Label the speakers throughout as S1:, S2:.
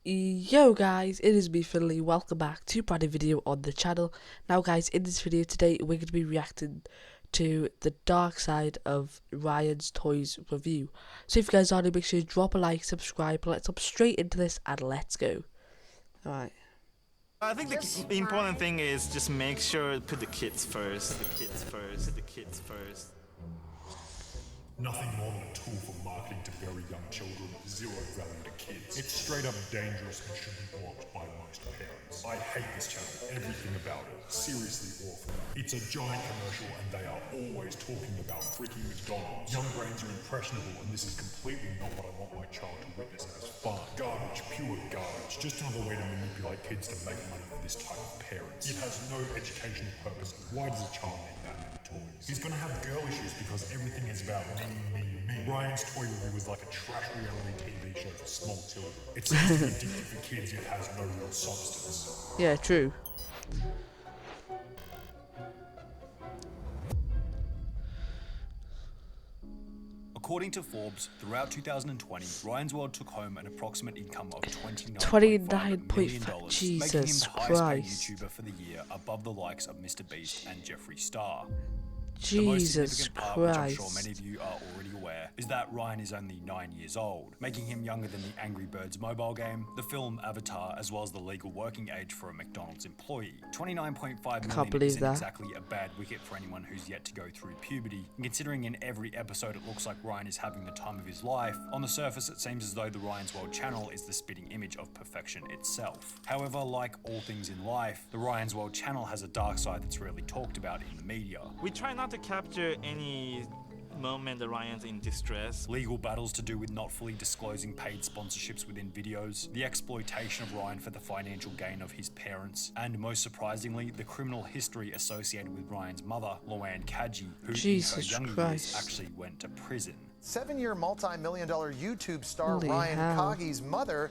S1: Yo guys, it is me Finley. Welcome back to a brand new video on the channel. Now guys, in this video today we're going to be reacting to the dark side of Ryan's Toys review. So if you guys are new, make sure you drop a like, subscribe, let's hop straight into this and let's go. Alright.
S2: I think the important thing is just make sure put the kids first. The kids first. The kids first.
S3: Nothing more than a tool for marketing to very young children, zero value to kids. It's straight up dangerous and should be blocked by most parents. I hate this channel, everything about it. Seriously awful. It's a giant commercial and they are always talking about freaking McDonald's. Young brains are impressionable and this is completely not what I want my child to witness as fun. Garbage, pure garbage. Just another way to manipulate kids to make money for this type of parents. It has no educational purpose. Why does a child need that many toys? He's gonna have girl issues because everything is about me. Ryan's Toy Review is like a trash reality TV show for small children. It's supposed to be addictive for kids, yet has no real substance.
S1: Yeah, true.
S4: According to Forbes, throughout 2020, Ryan's World took home an approximate income of $29.5 million,
S1: Jesus
S4: making him the highest paid
S1: Christ.
S4: YouTuber for the year, above the likes of Mr. Beast and Jeffree Star.
S1: Jesus
S4: The most significant part, which I'm sure
S1: Christ.
S4: many of you are already aware, is that Ryan is only 9 years old, making him younger than the Angry Birds mobile game, the film Avatar, as well as the legal working age for a McDonald's employee. 29.5 million
S1: believe
S4: isn't
S1: that.
S4: exactly a bad wicket for anyone who's yet to go through puberty, and considering in every episode it looks like Ryan is having the time of his life, on the surface it seems as though the Ryan's World channel is the spitting image of perfection itself. However, like all things in life, the Ryan's World channel has a dark side that's rarely talked about in the media.
S2: We try not to capture any moment that Ryan's in distress.
S4: Legal battles to do with not fully disclosing paid sponsorships within videos, the exploitation of Ryan for the financial gain of his parents, and most surprisingly, the criminal history associated with Ryan's mother, Loanne Kaji, who
S1: Jesus
S4: in her younger years
S1: Christ.
S4: actually went to prison.
S5: 7-year multi-million-dollar YouTube star
S1: Holy
S5: Ryan
S1: hell.
S5: Kagi's mother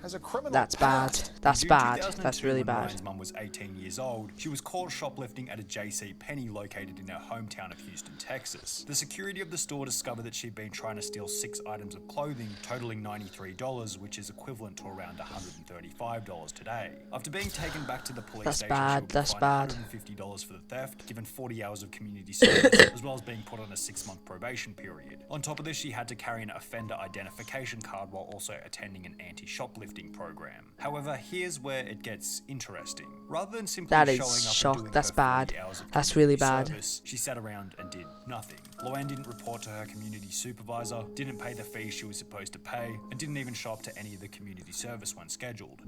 S5: has a criminal
S1: That's bad.
S5: past.
S1: That's
S4: In June
S1: bad.
S4: 2002,
S1: That's really
S4: when
S1: bad.
S4: Ryan's mum was 18 years old, she was caught shoplifting at a J.C. Penney located in her hometown of Houston, Texas. The security of the store discovered that she'd been trying to steal 6 items of clothing, totaling $93, which is equivalent to around $135 today. After being taken back to the police
S1: That's
S4: station,
S1: bad,
S4: she would be
S1: that's
S4: fined
S1: bad.
S4: $150 for the theft, given 40 hours of community service, as well as being put on a 6-month probation period. On top of this, she had to carry an offender identification card while also attending an anti-shoplifting program. However, here's where it gets interesting. Rather than simply
S1: That is
S4: showing up
S1: shock.
S4: and doing
S1: That's
S4: her 40
S1: bad.
S4: hours of
S1: That's really
S4: community
S1: bad.
S4: service, she sat around and did nothing. Loanne didn't report to her community supervisor, didn't pay the fee she was supposed to pay, and didn't even show up to any of the community service when scheduled.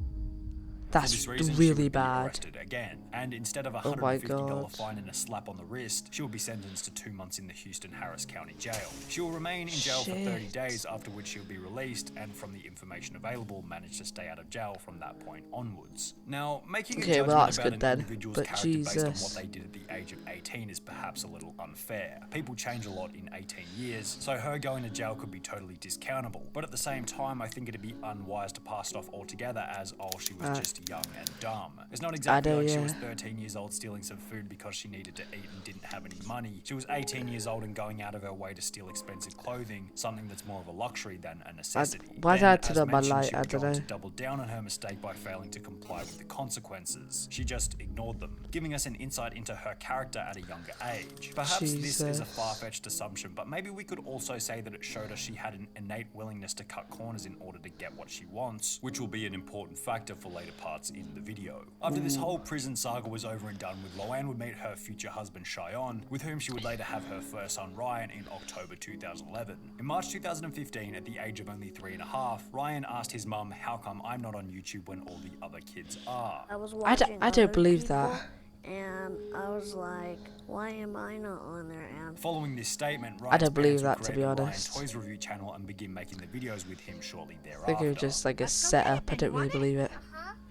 S4: For
S1: That's
S4: this reason, she
S1: really
S4: would be
S1: bad.
S4: arrested again, and instead of a
S1: Oh my
S4: $150
S1: God.
S4: fine and a slap on the wrist, she will be sentenced to 2 months in the Houston Harris County Jail. She will remain in jail for 30
S1: Shit.
S4: days, after which she'll be released, and from the information available, manage to stay out of jail from that point onwards. Now, making
S1: Okay,
S4: a
S1: well,
S4: judgment
S1: that's
S4: about
S1: good
S4: an
S1: then,
S4: individual's
S1: but
S4: character based on what
S1: Jesus.
S4: they did at the age of 18 is perhaps a little unfair. People change a lot in 18 years, so her going to jail could be totally discountable. But at the same time, I think it'd be unwise to pass it off altogether as, oh, she was just young and dumb. It's not exactly
S1: know,
S4: like she
S1: yeah.
S4: was 13 years old stealing some food because she needed to eat and didn't have any money. She was 18 years old and going out of her way to steal expensive clothing, something that's more of a luxury than a necessity.
S1: why did
S4: Then,
S1: I turn
S4: as
S1: on my
S4: mentioned,
S1: light?
S4: she
S1: I
S4: would go
S1: don't
S4: on to
S1: know.
S4: double down on her mistake by failing to comply with the consequences. She just ignored them, giving us an insight into her character at a younger age. Perhaps this is a
S1: Jesus.
S4: far-fetched assumption, but maybe we could also say that it showed us she had an innate willingness to cut corners in order to get what she wants, which will be an important factor for later parts in the video. After this whole prison saga was over and done with, Loanne would meet her future husband Cheyenne, with whom she would later have her first son Ryan in October 2011. In March 2015, at the age of only 3.5, Ryan asked his mum, "How come I'm not on YouTube when all the other kids are?"
S6: I was
S1: I
S6: watching
S1: don't
S6: other
S1: believe
S6: people,
S1: that.
S6: And I was like, why am I not on there? And
S4: Following this statement,
S1: I don't believe
S4: Ryan's
S1: that, to
S4: parents would
S1: be
S4: create a
S1: honest.
S4: Ryan Toys review channel and begin making the videos with him shortly
S1: I think
S4: thereafter.
S1: it was just like a setup. I don't really believe it.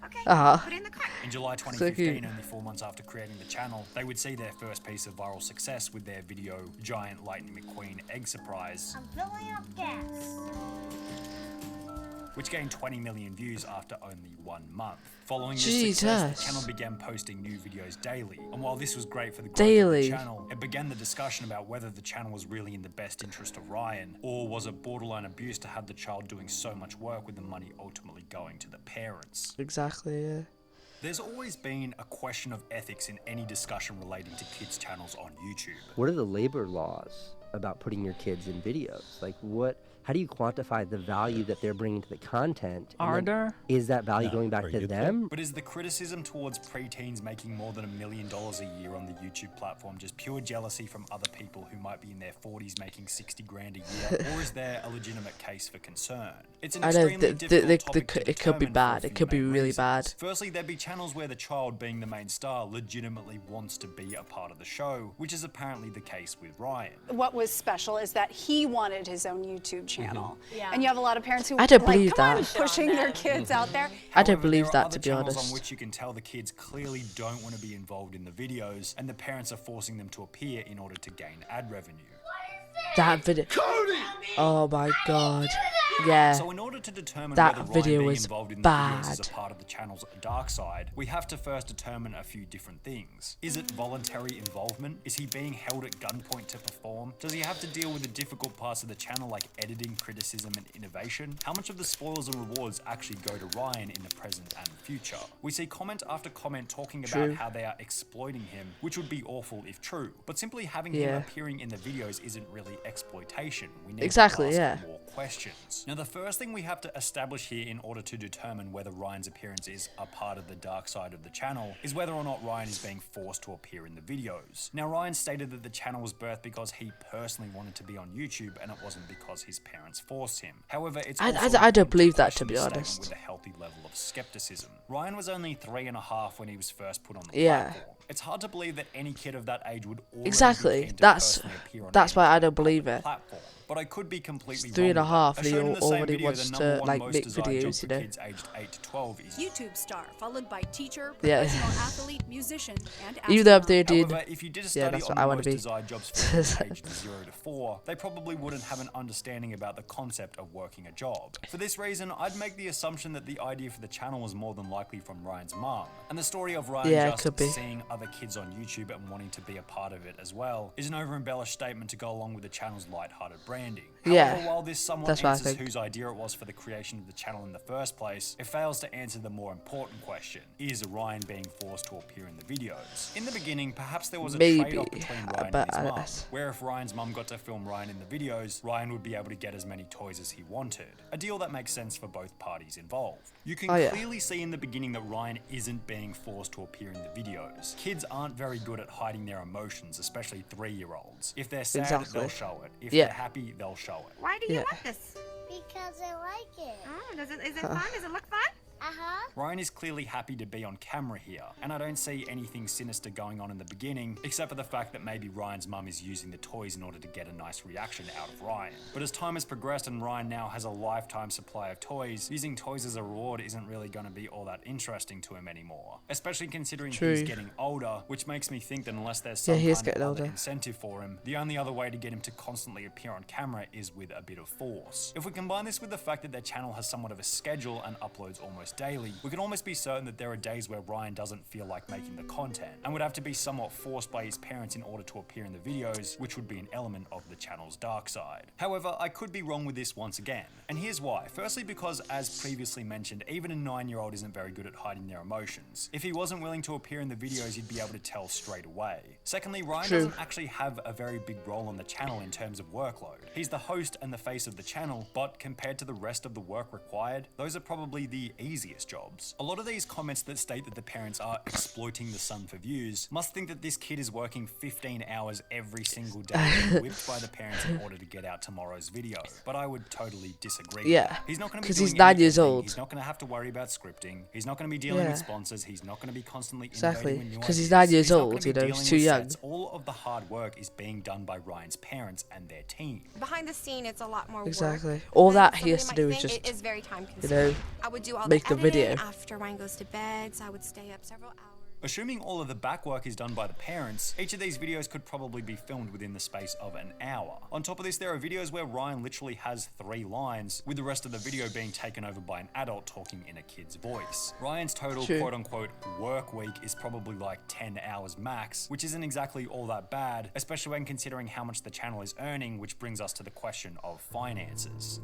S7: Okay.
S1: Uh-huh.
S7: Put it in the cart.
S4: In July
S1: cute.
S4: 2015, only 4 months after creating the channel, they would see their first piece of viral success with their video Giant Lightning McQueen Egg Surprise.
S7: I'm filling up gas.
S4: which gained 20 million views after only 1 month. Following this success, the channel began posting new videos daily, and while this was great for the growth of the channel, it began the discussion about whether the channel was really in the best interest of Ryan, or was it borderline abuse to have the child doing so much work with the money ultimately going to the parents.
S1: Exactly, yeah.
S4: There's always been a question of ethics in any discussion relating to kids' channels on YouTube.
S7: What are the labor laws about putting your kids in videos? Like, how do you quantify the value that they're bringing to the content?
S8: Are there?
S7: Is that value going back to them?
S4: But is the criticism towards preteens making more than $1 million a year on the YouTube platform just pure jealousy from other people who might be in their 40s making 60 grand a year? Or is there a legitimate case for concern? It's an extremely difficult topic to
S1: it could be
S4: determine
S1: bad.
S4: for a
S1: It could be
S4: few main
S1: really
S4: reasons.
S1: bad.
S4: Firstly, there'd be channels where the child, being the main star, legitimately wants to be a part of the show, which is apparently the case with Ryan.
S9: What was special is that he wanted his own YouTube channel. And you have a lot of parents who
S1: I don't
S9: like,
S1: believe
S9: come on,
S1: that.
S9: pushing their kids out there.
S1: I don't
S4: However,
S1: believe
S4: there are
S1: that,
S4: other
S1: to be
S4: channels
S1: honest.
S4: on which you can tell the kids clearly don't want to be involved in the videos, and the parents are forcing them to appear in order to gain ad revenue.
S1: That video. Oh my god. Yeah.
S4: So in order to determine
S1: That
S4: whether
S1: video
S4: Ryan being
S1: was
S4: involved in the videos is
S1: bad.
S4: a part of the channel's dark side, we have to first determine a few different things. Is it voluntary involvement? Is he being held at gunpoint to perform? Does he have to deal with the difficult parts of the channel like editing, criticism, and innovation? How much of the spoils and rewards actually go to Ryan in the present and future? We see comment after comment talking about how they are exploiting him, which would be awful if true. But simply having him appearing in the videos isn't really exploitation. We need to ask more questions. Now, the first thing we have to establish here in order to determine whether Ryan's appearance is a part of the dark side of the channel is whether or not Ryan is being forced to appear in the videos. Now, Ryan stated that the channel was birthed because he personally wanted to be on YouTube and it wasn't because his parents forced him. However, it's
S1: I don't believe that, to be honest.
S4: With a healthy level of skepticism. Ryan was only 3.5 when he was first put on the platform. It's hard to believe that any kid of that age would already be keen to personally appear on
S1: that's why I
S4: any
S1: don't believe it.
S4: platform. But I could be completely
S1: It's 3.5
S4: wrong.
S1: and he already wants to like make videos, you know.
S4: Kids aged 8 to 12 is
S10: YouTube star, followed by teacher,
S1: Yeah.
S10: professional athlete, musician, and
S1: Even though
S10: astronaut.
S1: they did,
S4: However, if you did a
S1: yeah,
S4: study
S1: that's
S4: on
S1: what I
S4: the
S1: want
S4: most
S1: to be.
S4: desired jobs for kids aged 0 to 4, they probably wouldn't have an understanding about the concept of working a job. For this reason, I'd make the assumption that the idea for the channel was more than likely from Ryan's mom. And the story of Ryan
S1: Yeah, it could be.
S4: just seeing other kids on YouTube and wanting to be a part of it as well is an over-embellished statement to go along with the channel's light-hearted branding.
S1: Yeah,
S4: However, while this somewhat
S1: that's what I
S4: answers
S1: think.
S4: whose idea it was for the creation of the channel in the first place, it fails to answer the more important question: is Ryan being forced to appear in the videos? In the beginning, perhaps there was a
S1: Maybe,
S4: trade-off between Ryan
S1: but
S4: and his mum,
S1: I-
S4: where if Ryan's mum got to film Ryan in the videos, Ryan would be able to get as many toys as he wanted. A deal that makes sense for both parties involved. You can clearly see in the beginning that Ryan isn't being forced to appear in the videos. Kids aren't very good at hiding their emotions, especially 3-year-olds. If they're sad, they'll show it. If they're happy, they'll show it.
S11: Why do you want this?
S6: Because I like it.
S11: Oh, is it fun? Does it look fun?
S6: Uh-huh.
S4: Ryan is clearly happy to be on camera here, and I don't see anything sinister going on in the beginning, except for the fact that maybe Ryan's mum is using the toys in order to get a nice reaction out of Ryan. But as time has progressed and Ryan now has a lifetime supply of toys, using toys as a reward isn't really going to be all that interesting to him anymore. Especially considering he's getting older, which makes me think that unless there's some kind of other incentive for him, the only other way to get him to constantly appear on camera is with a bit of force. If we combine this with the fact that their channel has somewhat of a schedule and uploads almost daily, we can almost be certain that there are days where Ryan doesn't feel like making the content and would have to be somewhat forced by his parents in order to appear in the videos, which would be an element of the channel's dark side. However, I could be wrong with this once again, and here's why. Firstly, because as previously mentioned, even a 9-year-old isn't very good at hiding their emotions. If he wasn't willing to appear in the videos, you'd be able to tell straight away. Secondly, Ryan doesn't actually have a very big role on the channel in terms of workload. He's the host and the face of the channel, but compared to the rest of the work required, those are probably the easiest jobs. A lot of these comments that state that the parents are exploiting the son for views must think that this kid is working 15 hours every single day and whipped by the parents in order to get out tomorrow's video. But I would totally disagree.
S1: Yeah,
S4: he's not going to be
S1: because
S4: doing
S1: he's 9 years
S4: anything.
S1: old.
S4: He's not going to have to worry about scripting. He's not going to be dealing with sponsors. He's not going to be constantly
S1: Exactly,
S4: because
S1: because he's 9 years old, you know, he's too young.
S4: All of the hard work is being done by Ryan's parents and their team.
S11: Behind the scene, it's a lot more work.
S1: Exactly. All
S11: than
S1: that he has to
S11: somebody
S1: do
S11: might
S1: is
S11: think.
S1: just,
S11: It is very time
S1: you
S11: consuming.
S1: know,
S11: I would do all
S1: make
S11: the
S1: the
S11: editing
S1: video.
S11: after Ryan goes to bed, so I would stay up several hours.
S4: Assuming all of the back work is done by the parents, each of these videos could probably be filmed within the space of an hour. On top of this, there are videos where Ryan literally has 3 lines, with the rest of the video being taken over by an adult talking in a kid's voice. Ryan's total quote-unquote work week is probably like 10 hours max, which isn't exactly all that bad, especially when considering how much the channel is earning, which brings us to the question of finances.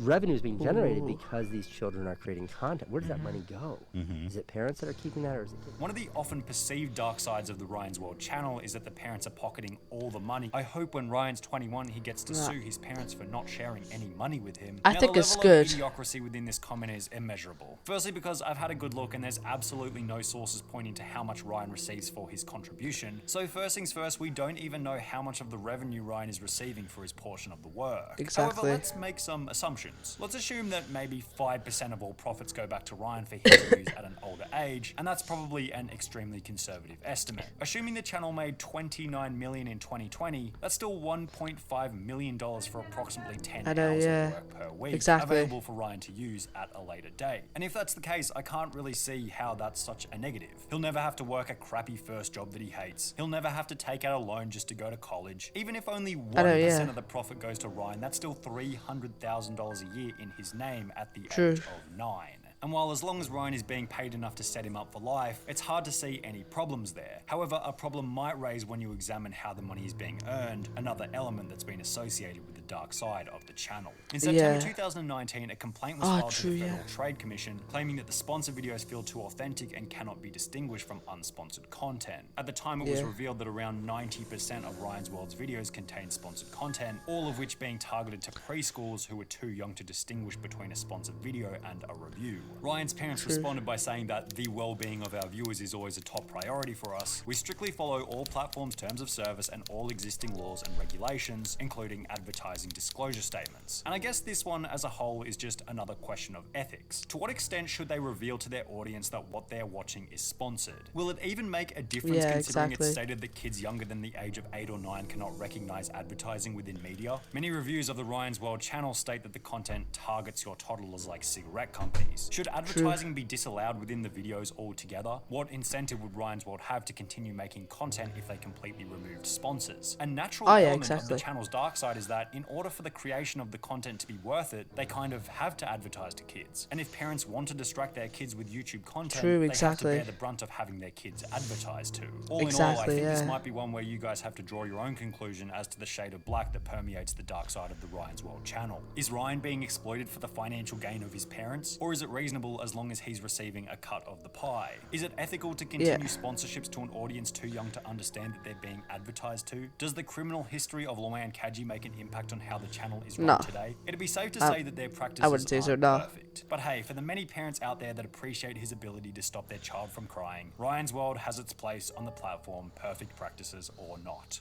S7: Revenue is being generated because these children are creating content. Where does that money go? Is it parents that are keeping that, or is it kids?
S4: One of the often perceived dark sides of the Ryan's World channel is that the parents are pocketing all the money. I hope when Ryan's 21 he gets to sue his parents for not sharing any money with him.
S1: I think it's
S4: good.
S1: good.
S4: The idiocracy within this comment is immeasurable. Firstly, because I've had a good look and there's absolutely no sources pointing to how much Ryan receives for his contribution. So first things first, we don't even know how much of the revenue Ryan is receiving for his portion of the work.
S1: Exactly.
S4: However, let's make some assumptions. Let's assume that maybe 5% of all profits go back to Ryan for his views at an older age, and that's probably an extremely conservative estimate. Assuming the channel made $29 million in 2020, that's still $1.5 million for approximately 10 hours of work per week, available for Ryan to use at a later date. And if that's the case, I can't really see how that's such a negative. He'll never have to work a crappy first job that he hates. He'll never have to take out a loan just to go to college. Even if only 1% of the profit goes to Ryan, that's still $300,000 a year in his name at the age of 9. And while as long as Ryan is being paid enough to set him up for life, it's hard to see any problems there. However, a problem might raise when you examine how the money is being earned, another element that's been associated with the dark side of the channel. In September 2019, a complaint was filed to the Federal Trade Commission claiming that the sponsored videos feel too authentic and cannot be distinguished from unsponsored content. At the time, it was revealed that around 90% of Ryan's World's videos contained sponsored content, all of which being targeted to preschools who were too young to distinguish between a sponsored video and a review. Ryan's parents responded by saying that the well-being of our viewers is always a top priority for us. We strictly follow all platforms' terms of service and all existing laws and regulations, including advertising disclosure statements. And I guess this one as a whole is just another question of ethics. To what extent should they reveal to their audience that what they're watching is sponsored? Will it even make a difference considering it's stated that kids younger than the age of 8 or 9 cannot recognize advertising within media? Many reviews of the Ryan's World channel state that the content targets your toddlers like cigarette companies. Should advertising be disallowed within the videos altogether? What incentive would Ryan's World have to continue making content if they completely removed sponsors? A natural element of the channel's dark side is that in order for the creation of the content to be worth it, they kind of have to advertise to kids. And if parents want to distract their kids with YouTube content, they have to bear the brunt of having their kids advertised to. All in all, I think this might be one where you guys have to draw your own conclusion as to the shade of black that permeates the dark side of the Ryan's World channel. Is Ryan being exploited for the financial gain of his parents? Or is it reasonable as long as he's receiving a cut of the pie? Is it ethical to continue sponsorships to an audience too young to understand that they're being advertised to? Does the criminal history of Loan Kaji make an impact on how the channel is run today? It'd be safe to say that their practices aren't perfect. But hey, for the many parents out there that appreciate his ability to stop their child from crying, Ryan's World has its place on the platform, perfect practices or not.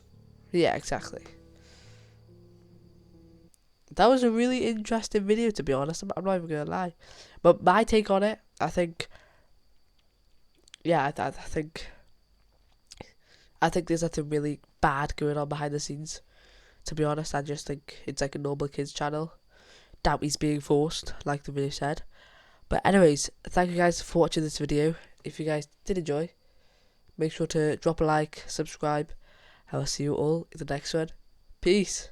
S1: Yeah, exactly. That was a really interesting video, to be honest. I'm not even gonna lie, but my take on it, I think, I think there's nothing really bad going on behind the scenes. To be honest, I just think it's like a normal kids channel. Doubt he's being forced, like the video said. But anyways, thank you guys for watching this video. If you guys did enjoy, make sure to drop a like, subscribe, and I'll see you all in the next one. Peace.